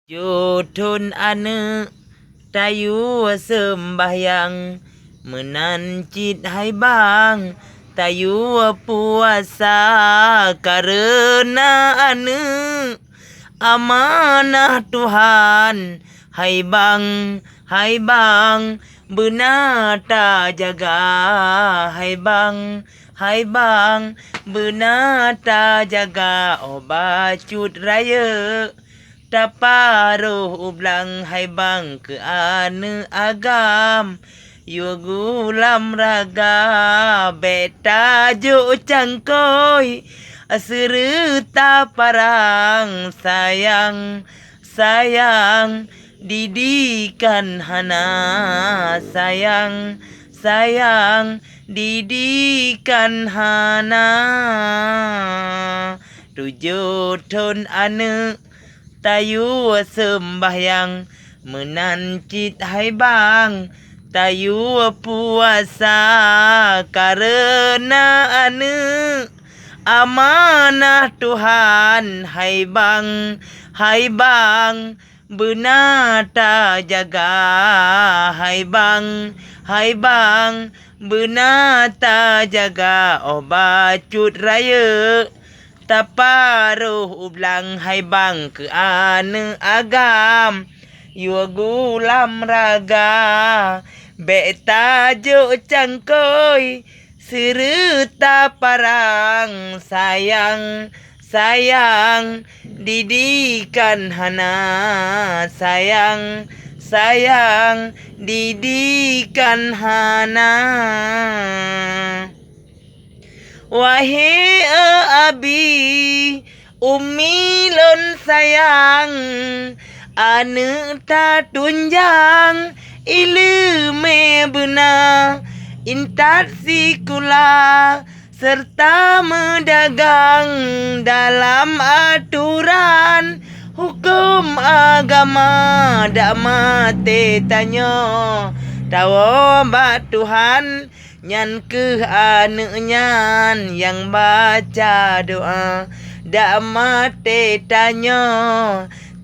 Jodun ane tayu sembahyang menancit hai bang tayu puasa karena ane amanah Tuhan hai bang benar tak jaga hai bang benar tak jaga bacut raya taparuh ublang hai bang ke ane agam yo gulam raga beta jo cangkoi seruta parang sayang didikan hana sayang didikan hana 7 tahun ane tayu sembahyang menancit hai bang tayu puasa karena ane amanah Tuhan hai bang benar tak jaga hai bang benar tak jaga bacut raya taparuh ublang hai bang ke ane agam yo gulam raga beta jo cangkoi seruta parang sayang didikan hana sayang didikan hana. Wahai abi umi lon sayang ane tak tunjang ilmu benar intat sikula serta mendagang dalam aturan hukum agama dak mati tanya tahu mbak Tuhan nyan ke ane nyan yang baca doa dak mati tanya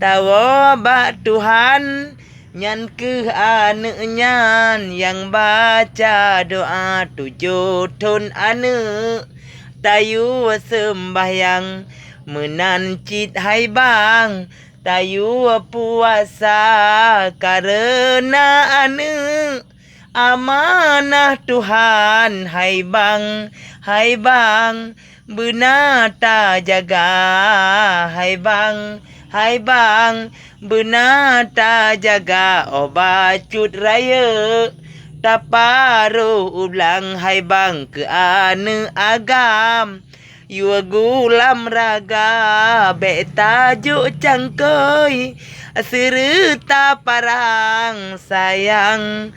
tahu mbak Tuhan nyan ke ane nyan yang baca doa 7 tahun ane tayu sembahyang menancit hai bang tayu puasa karena ane amanah Tuhan hai bang benar tak jaga hai bang benar tak jaga bacut raya taparuh ublang hai bang ke ane agam yo gulam raga beta jo cangkoi seruta parang sayang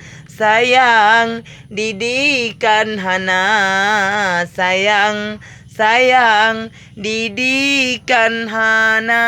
didikan hana sayang didikan hana.